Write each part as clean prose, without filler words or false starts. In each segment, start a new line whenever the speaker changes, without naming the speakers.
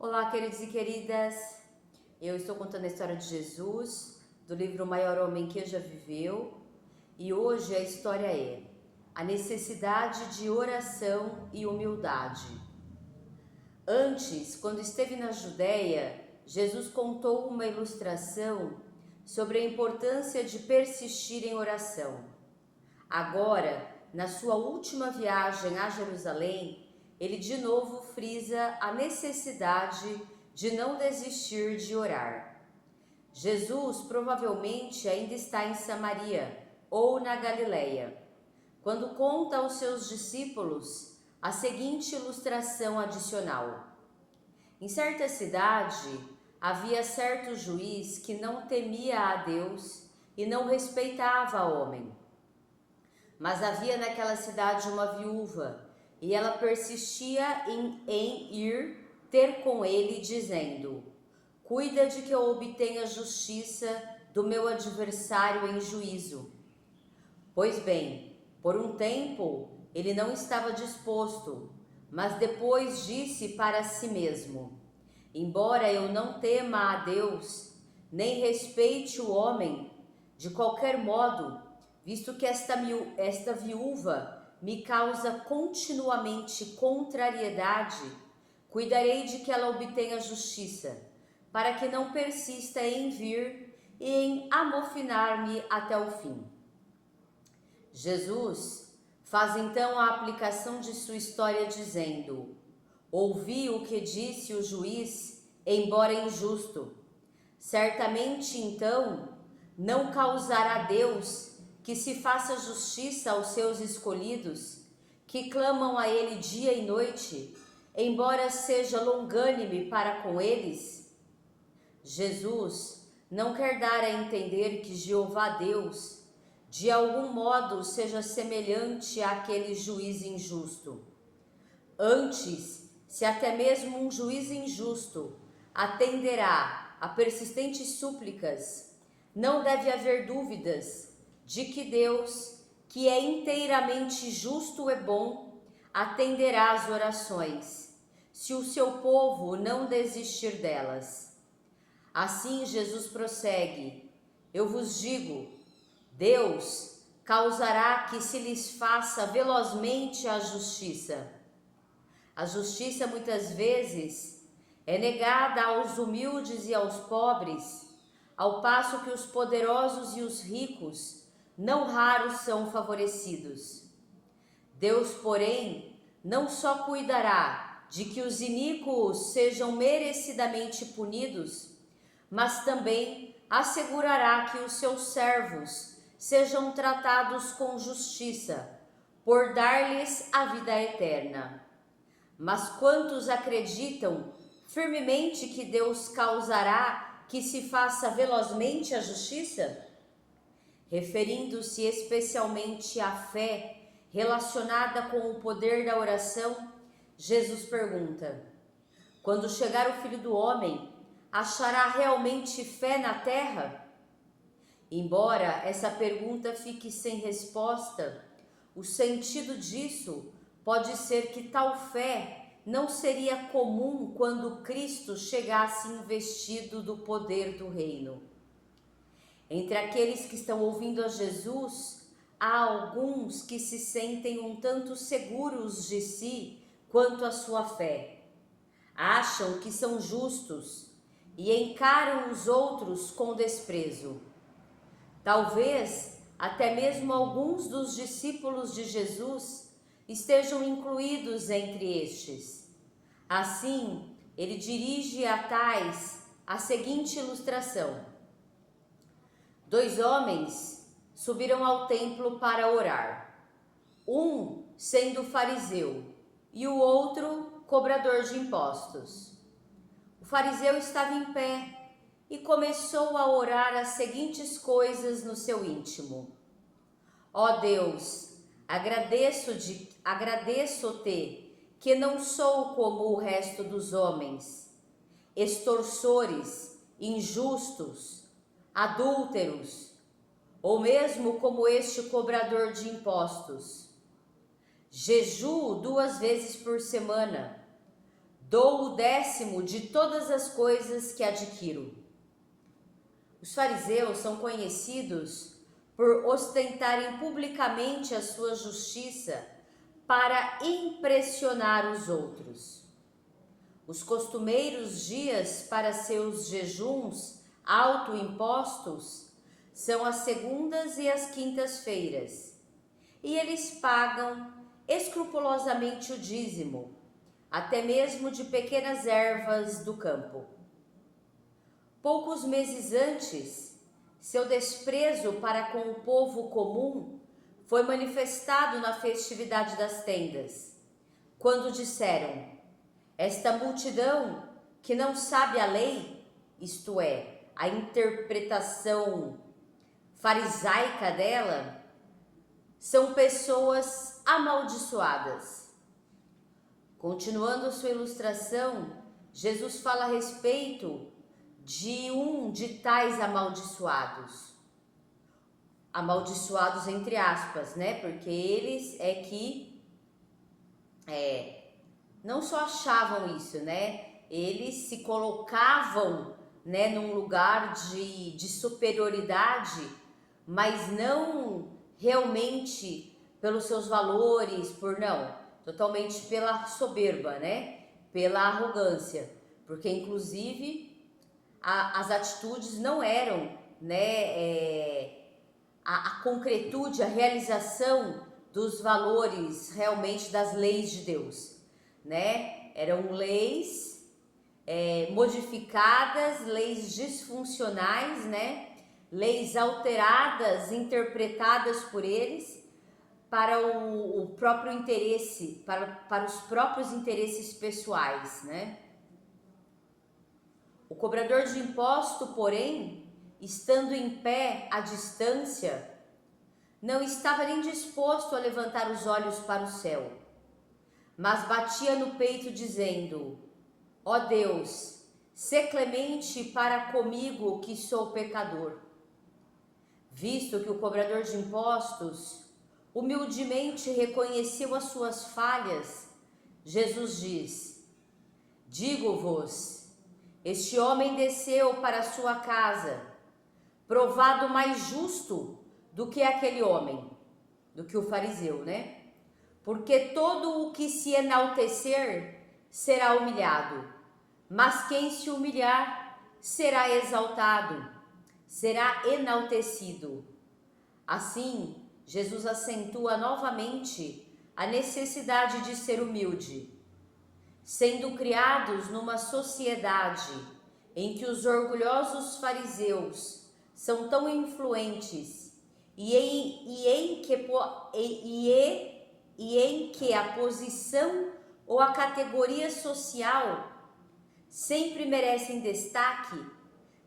Olá, queridos e queridas. Eu estou contando a história de Jesus, do livro O Maior Homem que Já Viveu, e hoje a história é a necessidade de oração e humildade. Antes, quando esteve na Judéia, Jesus contou uma ilustração sobre a importância de persistir em oração. Agora, na sua última viagem a Jerusalém, ele de novo frisa a necessidade de não desistir de orar. Jesus provavelmente ainda está em Samaria ou na Galileia, quando conta aos seus discípulos a seguinte ilustração adicional. Em certa cidade, havia certo juiz que não temia a Deus e não respeitava o homem. Mas havia naquela cidade uma viúva, e ela persistia em ir ter com ele, dizendo: cuida de que eu obtenha justiça do meu adversário em juízo. Pois bem, por um tempo ele não estava disposto, mas depois disse para si mesmo: embora eu não tema a Deus, nem respeite o homem, de qualquer modo, visto que esta viúva me causa continuamente contrariedade, cuidarei de que ela obtenha justiça, para que não persista em vir e em amofinar-me até o fim. Jesus faz então a aplicação de sua história dizendo: ouvi o que disse o juiz, embora injusto. Certamente então não causará Deus que se faça justiça aos seus escolhidos, que clamam a ele dia e noite, embora seja longânime para com eles? Jesus não quer dar a entender que Jeová Deus, de algum modo, seja semelhante àquele juiz injusto. Antes, se até mesmo um juiz injusto atenderá a persistentes súplicas, não deve haver dúvidas de que Deus, que é inteiramente justo e bom, atenderá às orações, se o seu povo não desistir delas. Assim Jesus prossegue: eu vos digo, Deus causará que se lhes faça velozmente a justiça. A justiça muitas vezes é negada aos humildes e aos pobres, ao passo que os poderosos e os ricos não raros são favorecidos. Deus, porém, não só cuidará de que os iníquos sejam merecidamente punidos, mas também assegurará que os seus servos sejam tratados com justiça, por dar-lhes a vida eterna. Mas quantos acreditam firmemente que Deus causará que se faça velozmente a justiça? Referindo-se especialmente à fé relacionada com o poder da oração, Jesus pergunta: quando chegar o Filho do Homem, achará realmente fé na terra? Embora essa pergunta fique sem resposta, o sentido disso pode ser que tal fé não seria comum quando Cristo chegasse investido do poder do reino. Entre aqueles que estão ouvindo a Jesus, há alguns que se sentem um tanto seguros de si quanto à sua fé. Acham que são justos e encaram os outros com desprezo. Talvez até mesmo alguns dos discípulos de Jesus estejam incluídos entre estes. Assim, ele dirige a tais a seguinte ilustração: 2 homens subiram ao templo para orar, um sendo fariseu e o outro cobrador de impostos. O fariseu estava em pé e começou a orar as seguintes coisas no seu íntimo: ó Deus, agradeço-te que não sou como o resto dos homens, extorsores, injustos, adúlteros, ou mesmo como este cobrador de impostos. Jejuo 2 vezes por semana, dou o 10º de todas as coisas que adquiro. Os fariseus são conhecidos por ostentarem publicamente a sua justiça para impressionar os outros. Os costumeiros dias para seus jejuns autoimpostos são as segundas e as quintas-feiras, e eles pagam escrupulosamente o dízimo, até mesmo de pequenas ervas do campo. Poucos meses antes, seu desprezo para com o povo comum foi manifestado na festividade das tendas, quando disseram: esta multidão que não sabe a lei, isto é, a interpretação farisaica dela, são pessoas amaldiçoadas. Continuando sua ilustração, Jesus fala a respeito de um de tais amaldiçoados. Amaldiçoados entre aspas, né? Porque eles é que não só achavam isso, né? Eles se colocavam, né, num lugar de superioridade, mas não realmente pelos seus valores, totalmente pela soberba, né? Pela arrogância, porque inclusive as atitudes não eram, né, a concretude, a realização dos valores realmente das leis de Deus, né? Eram leis modificadas, leis disfuncionais, né? Leis alteradas, interpretadas por eles para o próprio interesse, para os próprios interesses pessoais, né? O cobrador de imposto, porém, estando em pé à distância, não estava nem disposto a levantar os olhos para o céu, mas batia no peito dizendo: ó Deus, sê clemente para comigo que sou pecador. Visto que o cobrador de impostos humildemente reconheceu as suas falhas, Jesus diz: digo-vos, este homem desceu para sua casa, provado mais justo do que aquele homem, do que o fariseu, né? Porque todo o que se enaltecer será humilhado, mas quem se humilhar será exaltado, será enaltecido. Assim, Jesus acentua novamente a necessidade de ser humilde. Sendo criados numa sociedade em que os orgulhosos fariseus são tão influentes e em que a posição ou a categoria social sempre merecem destaque,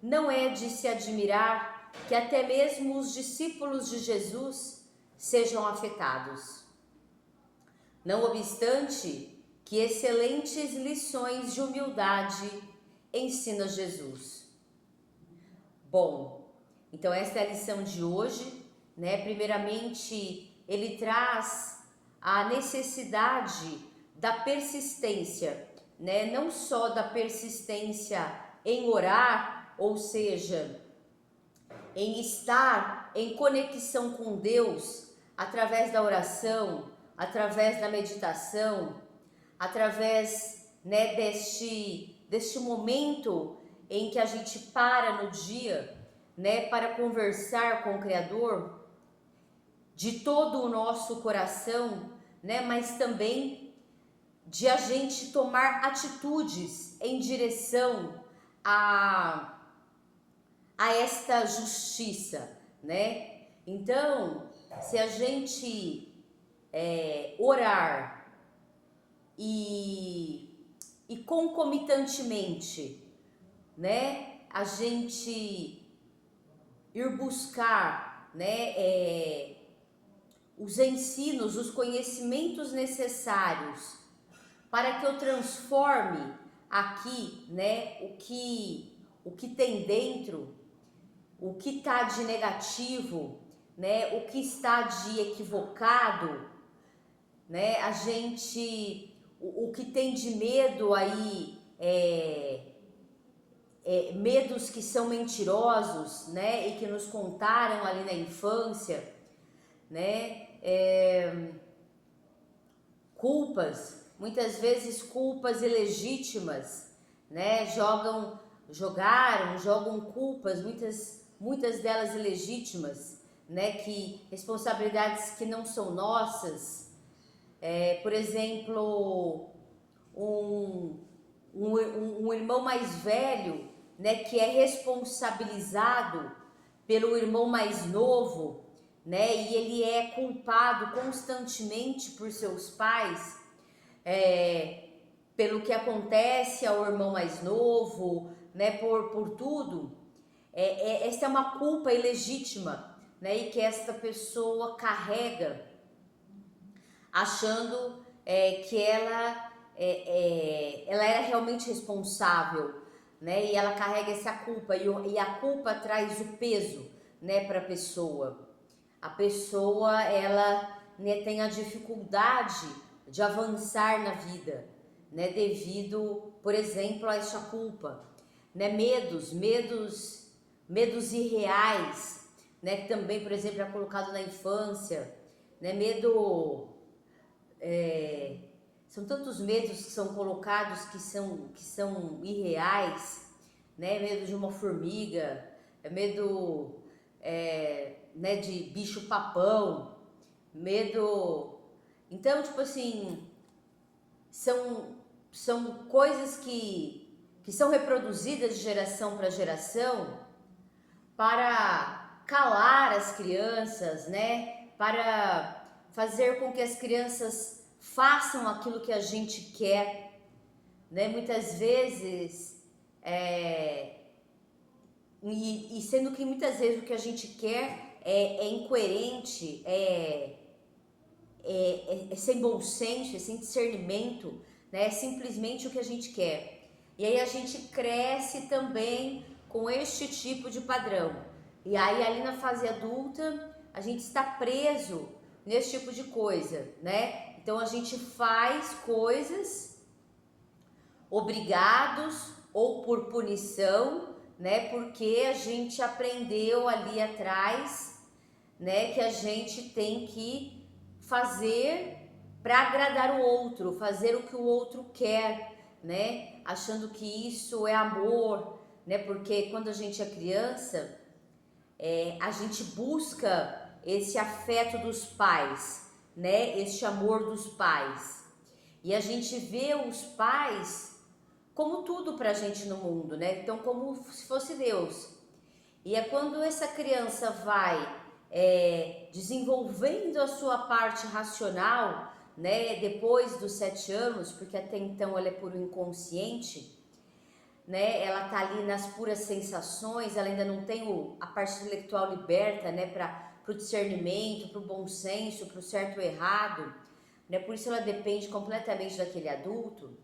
não é de se admirar que até mesmo os discípulos de Jesus sejam afetados. Não obstante, que excelentes lições de humildade ensina Jesus. Bom, então esta é a lição de hoje, né? Primeiramente, ele traz a necessidade da persistência, né? Não só da persistência em orar, ou seja, em estar em conexão com Deus através da oração, através da meditação, através, né, deste momento em que a gente para no dia, né, para conversar com o Criador de todo o nosso coração, né, mas também de a gente tomar atitudes em direção a esta justiça, né? Então, se a gente orar e concomitantemente, né, a gente ir buscar, né, os ensinos, os conhecimentos necessários para que eu transforme aqui, né, o que tem dentro, o que está de negativo, né, o que está de equivocado, né, a gente o que tem de medo aí, medos que são mentirosos, né, e que nos contaram ali na infância, né, culpas, muitas vezes culpas ilegítimas, né, jogam culpas, muitas delas ilegítimas, né, que responsabilidades que não são nossas, por exemplo, um irmão mais velho, né, que é responsabilizado pelo irmão mais novo, né, e ele é culpado constantemente por seus pais, pelo que acontece ao irmão mais novo, né, por tudo. Essa é uma culpa ilegítima, né, e que esta pessoa carrega, achando que ela era realmente responsável, né, e ela carrega essa culpa, e a culpa traz o peso, né, para a pessoa. A pessoa, ela, né, tem a dificuldade de avançar na vida, né, devido, por exemplo, a essa culpa, né, medos irreais, né, que também, por exemplo, é colocado na infância, né, são tantos medos que são colocados que são irreais, né, medo de uma formiga, medo, né, de bicho papão, medo. Então, tipo assim, são coisas que são reproduzidas de geração para geração para calar as crianças, né? Para fazer com que as crianças façam aquilo que a gente quer, né? Muitas vezes, e sendo que muitas vezes o que a gente quer é incoerente, é sem bom senso, é sem discernimento, né? É simplesmente o que a gente quer. E aí a gente cresce também com este tipo de padrão. E aí ali na fase adulta a gente está preso nesse tipo de coisa, né? Então a gente faz coisas obrigados ou por punição, né? Porque a gente aprendeu ali atrás, né, que a gente tem que fazer para agradar o outro, fazer o que o outro quer, né? Achando que isso é amor, né? Porque quando a gente é criança, a gente busca esse afeto dos pais, né? Este amor dos pais. E a gente vê os pais como tudo pra gente no mundo, né? Então, como se fosse Deus. E é quando essa criança vai desenvolvendo a sua parte racional, né, depois dos 7 anos, porque até então ela é puro inconsciente, né, ela tá ali nas puras sensações, ela ainda não tem a parte intelectual liberta, né, para o discernimento, para o bom senso, para o certo e o errado, né, por isso ela depende completamente daquele adulto.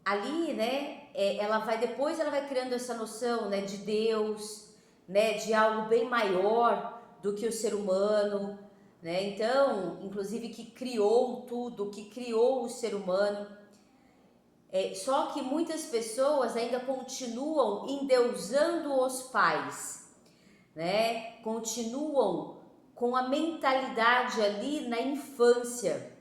Ali, né, ela vai criando essa noção, né, de Deus, né, de algo bem maior do que o ser humano, né, então, inclusive que criou tudo, que criou o ser humano. Só que muitas pessoas ainda continuam endeusando os pais, né, continuam com a mentalidade ali na infância,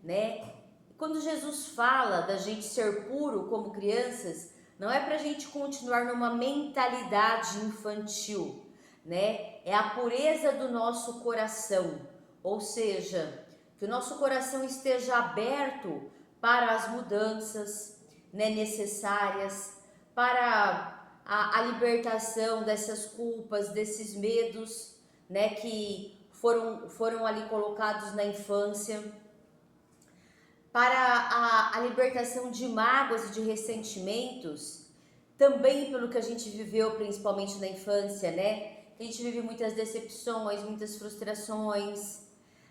né. Quando Jesus fala da gente ser puro como crianças, não é para a gente continuar numa mentalidade infantil, né? É a pureza do nosso coração, ou seja, que o nosso coração esteja aberto para as mudanças, né, necessárias, para a libertação dessas culpas, desses medos, né, que foram ali colocados na infância, para a libertação de mágoas e de ressentimentos, também pelo que a gente viveu principalmente na infância, né? A gente vive muitas decepções, muitas frustrações,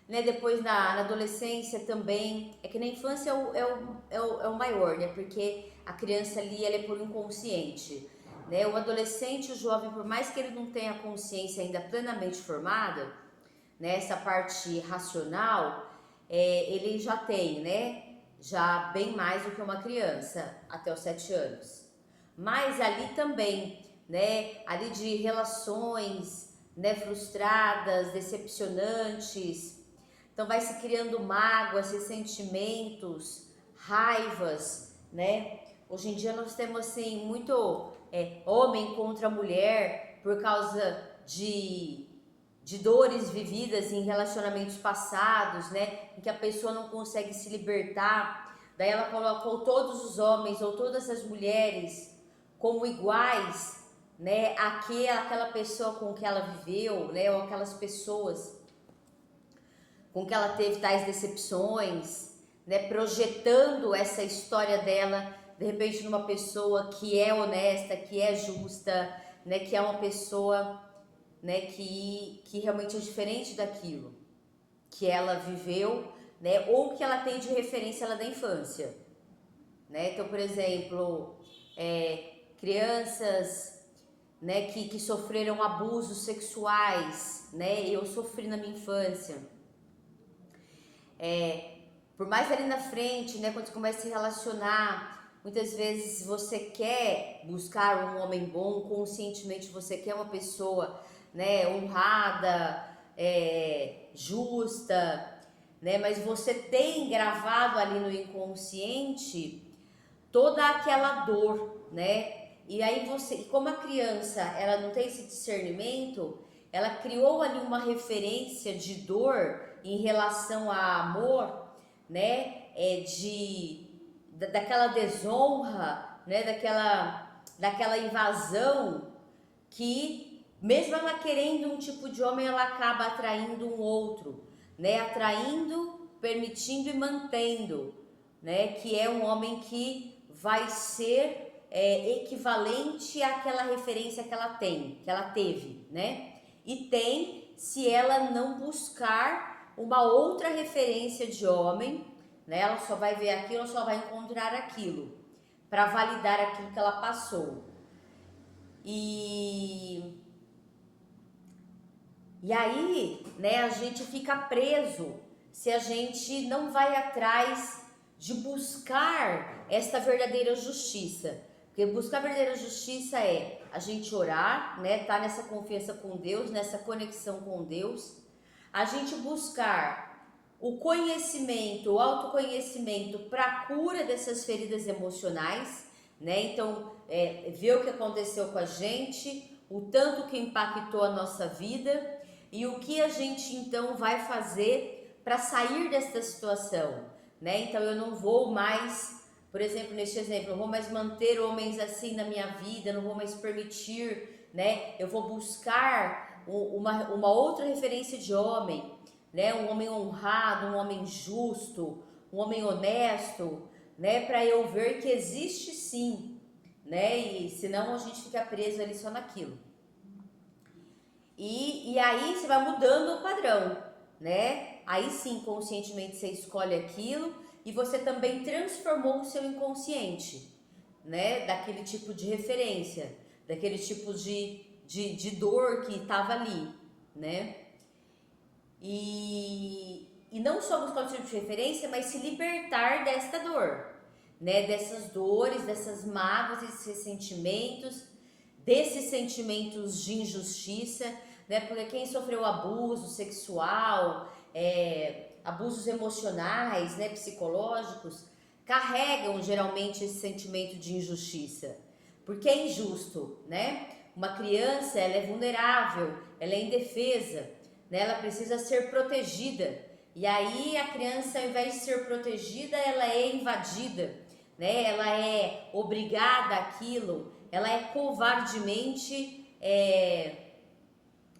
né? Depois na adolescência também, é que na infância é o maior, né? Porque a criança ali, ela é por inconsciente, né? O adolescente, o jovem, por mais que ele não tenha a consciência ainda plenamente formada, né? Essa parte racional, ele já tem, né? Já bem mais do que uma criança até os 7 anos. Mas ali também, né? Ali de relações, né? Frustradas, decepcionantes. Então vai se criando mágoas, ressentimentos, raivas, né? Hoje em dia nós temos assim muito homem contra mulher por causa de dores vividas em relacionamentos passados, né? Em que a pessoa não consegue se libertar. Daí ela colocou todos os homens ou todas as mulheres como iguais, né? Aquela pessoa com que ela viveu, né? Ou aquelas pessoas com que ela teve tais decepções, né? Projetando essa história dela, de repente, numa pessoa que é honesta, que é justa, né? Que é uma pessoa, né, que realmente é diferente daquilo que ela viveu, né, ou que ela tem de referência lá da infância, né? Então, por exemplo, crianças, né, que sofreram abusos sexuais, né? Eu sofri na minha infância. Por mais ali na frente, né, quando você começa a se relacionar, muitas vezes você quer buscar um homem bom, conscientemente você quer uma pessoa, né, honrada, justa, né, mas você tem gravado ali no inconsciente toda aquela dor, né? E aí e como a criança, ela não tem esse discernimento, ela criou ali uma referência de dor em relação a amor, né? Daquela desonra, né? Daquela invasão que, mesmo ela querendo um tipo de homem, ela acaba atraindo um outro, né? Atraindo, permitindo e mantendo, né? Que é um homem que vai ser equivalente àquela referência que ela tem, que ela teve, né? E tem, se ela não buscar uma outra referência de homem, né? Ela só vai ver aquilo, ela só vai encontrar aquilo para validar aquilo que ela passou. E aí, né, a gente fica preso se a gente não vai atrás de buscar esta verdadeira justiça. Porque buscar a verdadeira justiça é a gente orar, né, tá nessa confiança com Deus, nessa conexão com Deus, a gente buscar o conhecimento, o autoconhecimento para a cura dessas feridas emocionais, né? Então, ver o que aconteceu com a gente, o tanto que impactou a nossa vida e o que a gente então vai fazer para sair desta situação, né? Então, eu não vou mais, por exemplo, neste exemplo, eu vou mais manter homens assim na minha vida, não vou mais permitir, né? Eu vou buscar uma outra referência de homem, né? Um homem honrado, um homem justo, um homem honesto, né? Para eu ver que existe sim, né? E senão a gente fica preso ali só naquilo. E aí você vai mudando o padrão, né? Aí sim, conscientemente você escolhe aquilo e você também transformou o seu inconsciente, né? Daquele tipo de referência, daquele tipo de dor que estava ali, né? E não só buscar o tipo de referência, mas se libertar desta dor, né? Dessas dores, dessas mágoas, desses ressentimentos, desses sentimentos de injustiça, né? Porque quem sofreu abuso sexual, abusos emocionais, né? Psicológicos, carregam geralmente esse sentimento de injustiça, porque é injusto, né? Uma criança, ela é vulnerável, ela é indefesa, né? Ela precisa ser protegida. E aí a criança, ao invés de ser protegida, ela é invadida, né? Ela é obrigada àquilo, ela é covardemente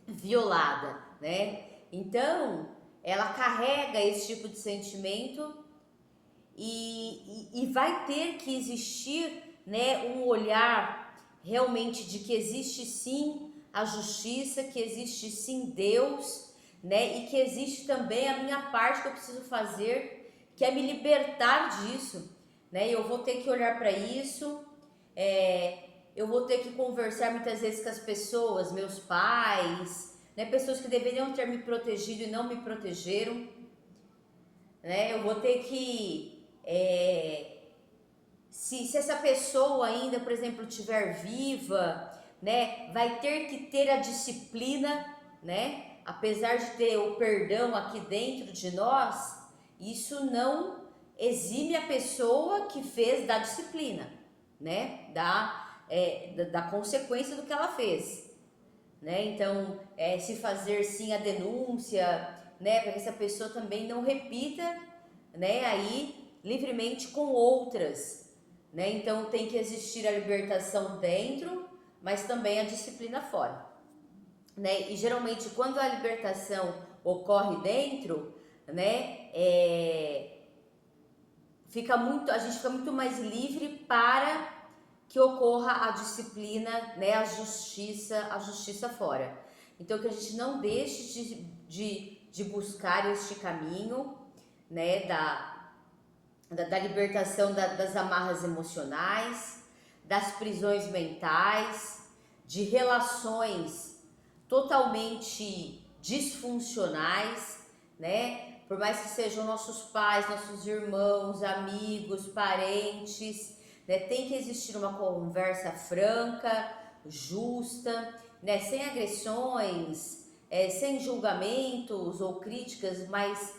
violada, né? Então, ela carrega esse tipo de sentimento e vai ter que existir, né, um olhar realmente de que existe sim a justiça, que existe sim Deus, né, e que existe também a minha parte que eu preciso fazer, que é me libertar disso, né? Eu vou ter que olhar para isso, eu vou ter que conversar muitas vezes com as pessoas, meus pais, né, pessoas que deveriam ter me protegido e não me protegeram, né? Eu vou ter que se essa pessoa ainda, por exemplo, estiver viva, né, vai ter que ter a disciplina, né? Apesar de ter o perdão aqui dentro de nós, isso não exime a pessoa que fez da disciplina, né? Da consequência do que ela fez, né? Então, se fazer sim a denúncia, né, para que essa pessoa também não repita, né, aí livremente com outras, né? Então tem que existir a libertação dentro, mas também a disciplina fora, né? E geralmente quando a libertação ocorre dentro, né, a gente fica muito mais livre para que ocorra a disciplina, né, a justiça fora. Então que a gente não deixe de buscar este caminho, né, da libertação das amarras emocionais, das prisões mentais, de relações totalmente disfuncionais, né? Por mais que sejam nossos pais, nossos irmãos, amigos, parentes, né? Tem que existir uma conversa franca, justa, né? Sem agressões, sem julgamentos ou críticas, mas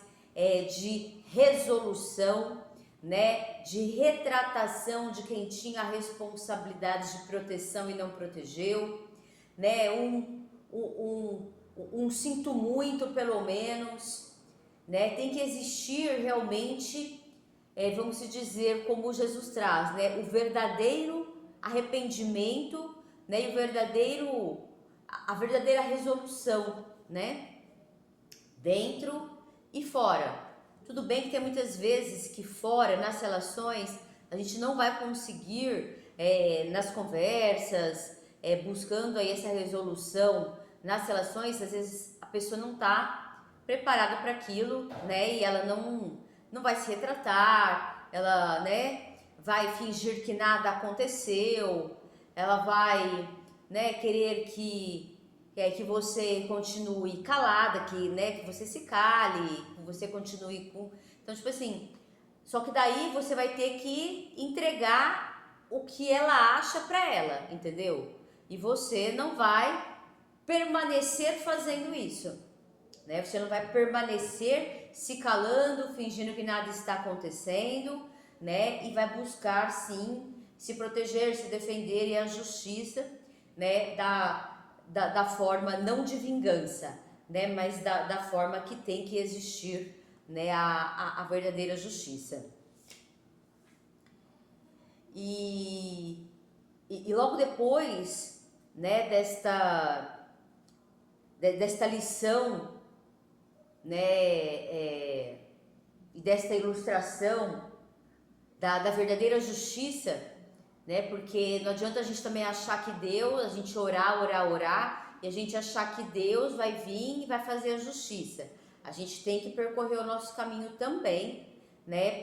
de resolução, né, de retratação de quem tinha a responsabilidade de proteção e não protegeu, né, um sinto muito pelo menos, né, tem que existir realmente, vamos dizer, como Jesus traz, né, o verdadeiro arrependimento, né, e a verdadeira resolução, né, dentro e fora. Tudo bem que tem muitas vezes que fora, nas relações, a gente não vai conseguir, nas conversas, buscando aí essa resolução nas relações, às vezes a pessoa não está preparada para aquilo, né? E ela não vai se retratar, ela, né, vai fingir que nada aconteceu, ela vai, né, querer que você continue calada, né, que você se cale, que você continue com... Então, tipo assim, só que daí você vai ter que entregar o que ela acha pra ela, entendeu? E você não vai permanecer fazendo isso, né? Você não vai permanecer se calando, fingindo que nada está acontecendo, né? E vai buscar, sim, se proteger, se defender e a justiça, né, da forma não de vingança, né, mas da forma que tem que existir, né, a verdadeira justiça. E logo depois, né, desta lição, né, e desta ilustração da verdadeira justiça, né? Porque não adianta a gente também achar que Deus, a gente orar, e a gente achar que Deus vai vir e vai fazer a justiça. A gente tem que percorrer o nosso caminho também, né?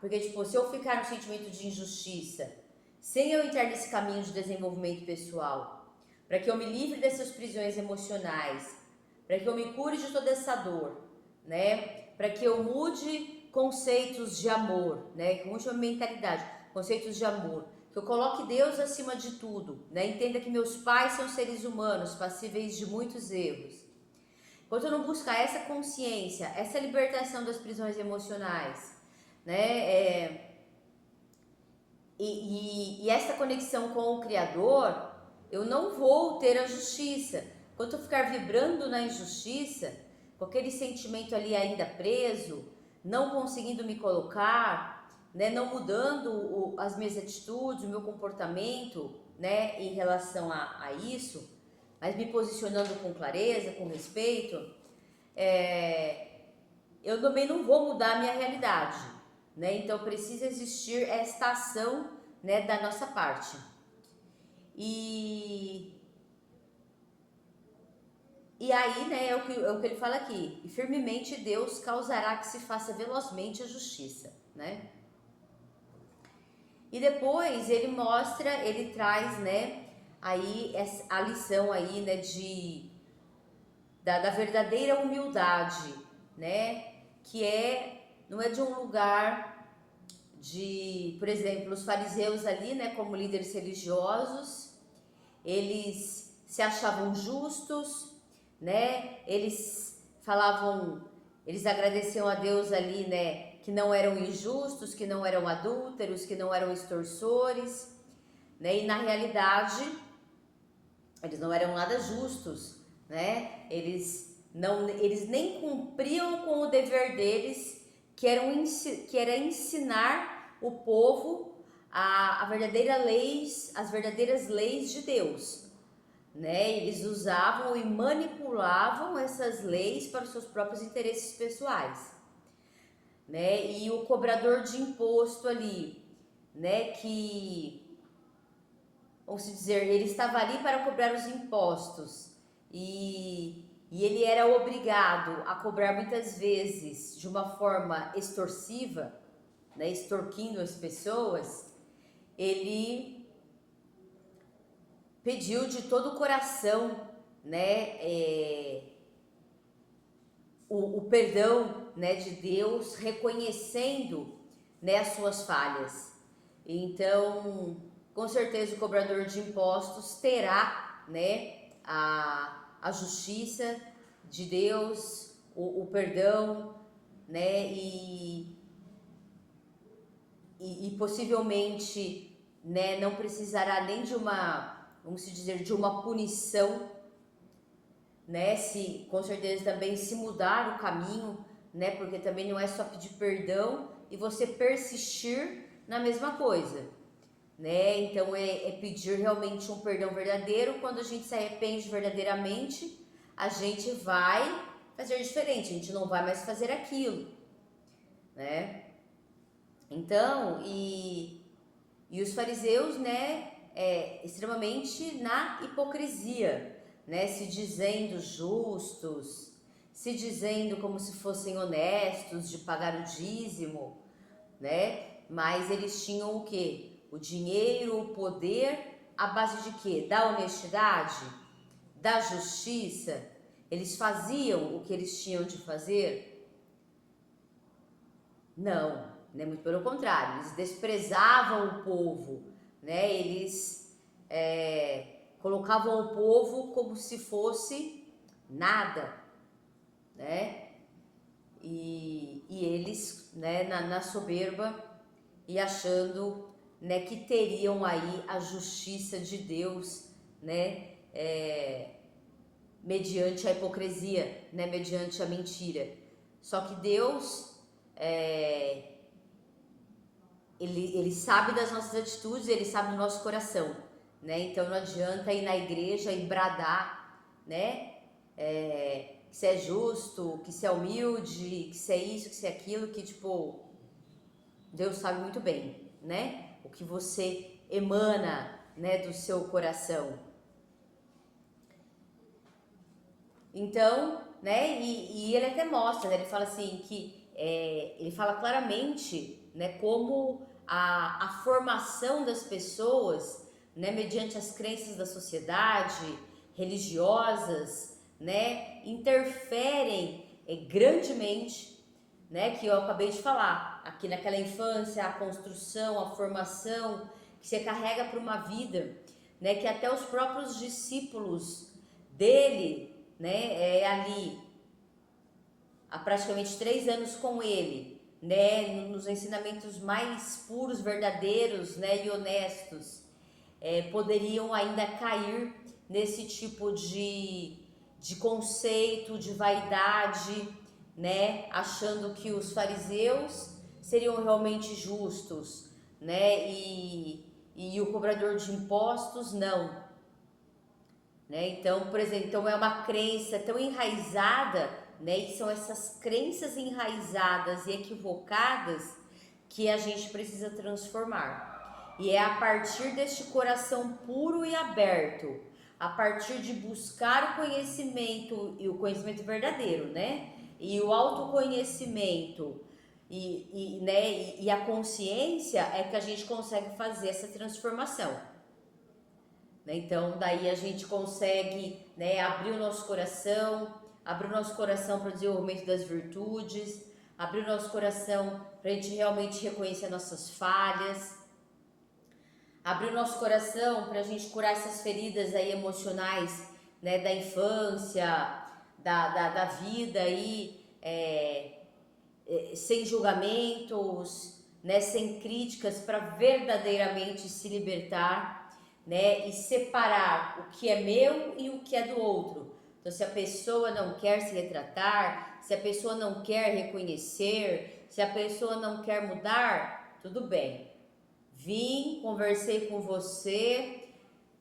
Porque, tipo, se eu ficar no sentimento de injustiça, sem eu entrar nesse caminho de desenvolvimento pessoal, para que eu me livre dessas prisões emocionais, para que eu me cure de toda essa dor, né? Para que eu mude conceitos de amor, né? Que mude a mentalidade, conceitos de amor, que eu coloque Deus acima de tudo, né? Entenda que meus pais são seres humanos, passíveis de muitos erros. Enquanto eu não buscar essa consciência, essa libertação das prisões emocionais, né? E essa conexão com o Criador, eu não vou ter a justiça. Enquanto eu ficar vibrando na injustiça, com aquele sentimento ali ainda preso, não conseguindo me colocar, né, não mudando as minhas atitudes, o meu comportamento, né, em relação a isso, mas me posicionando com clareza, com respeito, eu também não vou mudar a minha realidade, né? Então precisa existir esta ação, né, da nossa parte. E aí, né, é o que ele fala aqui. E firmemente Deus causará que se faça velozmente a justiça, né? E depois ele traz, né, aí a lição aí, né, da verdadeira humildade, né? Que é não é de um lugar de, por exemplo, os fariseus ali, né, como líderes religiosos, eles se achavam justos, né? Eles falavam, eles agradeciam a Deus ali, né, que não eram injustos, que não eram adúlteros, que não eram extorsores, né? E na realidade, eles não eram nada justos, né? Eles nem cumpriam com o dever deles, que era ensinar o povo as verdadeiras leis de Deus, né? Eles usavam e manipulavam essas leis para os seus próprios interesses pessoais, né? E o cobrador de imposto ali, né? Que, vamos dizer, ele estava ali para cobrar os impostos e ele era obrigado a cobrar muitas vezes de uma forma extorsiva, né? Extorquindo as pessoas. Ele pediu de todo o coração, né, o perdão, né, de Deus, reconhecendo, né, as suas falhas. Então, com certeza o cobrador de impostos terá, né, a justiça de Deus, o perdão, né, e possivelmente, né, não precisará nem de uma, vamos dizer, de uma punição, né, se com certeza também se mudar o caminho, né, porque também não é só pedir perdão e você persistir na mesma coisa, né, então é pedir realmente um perdão verdadeiro. Quando a gente se arrepende verdadeiramente, a gente vai fazer diferente, a gente não vai mais fazer aquilo, né. Então, e os fariseus, né, extremamente na hipocrisia, né, se dizendo justos, se dizendo como se fossem honestos de pagar o dízimo, né, mas eles tinham o quê? O dinheiro, o poder, à base de quê? Da honestidade, da justiça. Eles faziam o que eles tinham de fazer? Não, né? Muito pelo contrário, eles desprezavam o povo, né? Eles colocavam o povo como se fosse nada, né? E eles, né, na soberba e achando, né, que teriam aí a justiça de Deus, né? Mediante a hipocrisia, né? Mediante a mentira. Só que Deus ele sabe das nossas atitudes, ele sabe do nosso coração, né? Então não adianta ir na igreja e bradar, né? Que você é justo, que você é humilde, que você é isso, que você é aquilo, que tipo, Deus sabe muito bem, né? O que você emana, né, do seu coração. Então, né, e ele até mostra, né, ele fala assim, que ele fala claramente, né, como a formação das pessoas, né, mediante as crenças da sociedade, religiosas, né, interferem grandemente, né, que eu acabei de falar, aqui naquela infância, a construção, a formação que você carrega para uma vida, né, que até os próprios discípulos dele, né, ali há praticamente 3 anos com ele, né, nos ensinamentos mais puros, verdadeiros, né, e honestos, poderiam ainda cair nesse tipo de conceito, de vaidade, né, achando que os fariseus seriam realmente justos, né, e o cobrador de impostos não, né? Então, por exemplo, então é uma crença tão enraizada, né? E são essas crenças enraizadas e equivocadas que a gente precisa transformar. E é a partir deste coração puro e aberto, a partir de buscar o conhecimento e o conhecimento verdadeiro, né? E o autoconhecimento e a consciência é que a gente consegue fazer essa transformação. Então, daí a gente consegue, né, abrir o nosso coração para o desenvolvimento das virtudes, abrir o nosso coração para a gente realmente reconhecer nossas falhas, abrir o nosso coração para a gente curar essas feridas aí emocionais, né, da infância, da vida aí, sem julgamentos, né, sem críticas, para verdadeiramente se libertar, né, e separar o que é meu e o que é do outro. Então, se a pessoa não quer se retratar, se a pessoa não quer reconhecer, se a pessoa não quer mudar, tudo bem. Vim, conversei com você,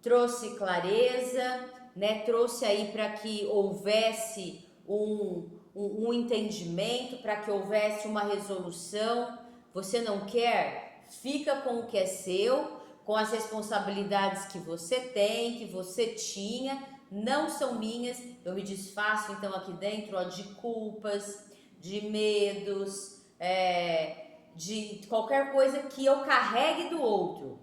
trouxe clareza, né? Trouxe aí para que houvesse um entendimento, para que houvesse uma resolução. Você não quer? Fica com o que é seu, com as responsabilidades que você tem, que você tinha, não são minhas. Eu me desfaço então aqui dentro, ó, de culpas, de medos, de qualquer coisa que eu carregue do outro,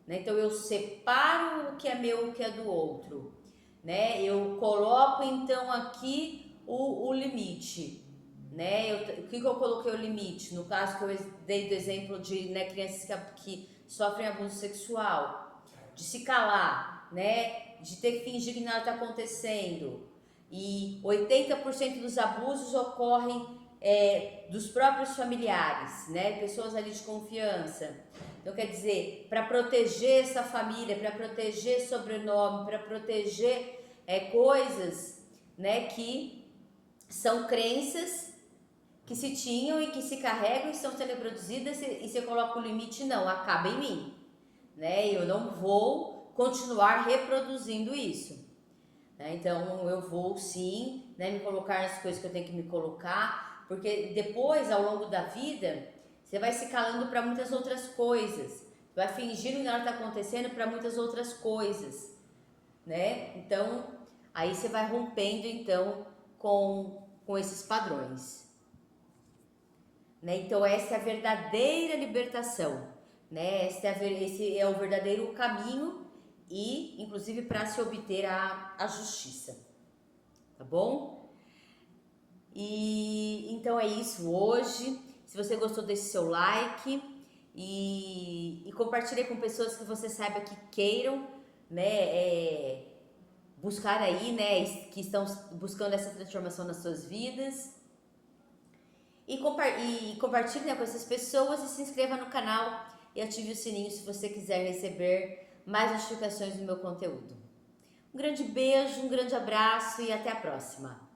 né? Então eu separo o que é meu e o que é do outro, né? Eu coloco então aqui o limite, né? O que eu coloquei o limite? No caso que eu dei do exemplo de, né, crianças que sofrem abuso sexual, de se calar, né? De ter que fingir que nada está acontecendo. E 80% dos abusos ocorrem dos próprios familiares, né? Pessoas ali de confiança. Então, quer dizer, para proteger essa família, para proteger sobrenome, para proteger coisas, né, que são crenças que se tinham e que se carregam e estão sendo reproduzidas, e você coloca o limite, não, acaba em mim, né? Eu não vou continuar reproduzindo isso. Então eu vou sim, né, me colocar nas coisas que eu tenho que me colocar, porque depois, ao longo da vida, você vai se calando para muitas outras coisas, vai fingindo que nada está acontecendo para muitas outras coisas, né? Então aí você vai rompendo então com esses padrões, né? Então essa é a verdadeira libertação, né? Esse é o verdadeiro caminho, e inclusive para se obter a justiça, tá bom? E então é isso hoje. Se você gostou, deixe seu like e compartilhe com pessoas que você saiba que queiram, né, buscar aí, né, que estão buscando essa transformação nas suas vidas. E compartilhe, né, com essas pessoas, e se inscreva no canal e ative o sininho se você quiser receber mais notificações do meu conteúdo. Um grande beijo, um grande abraço e até a próxima!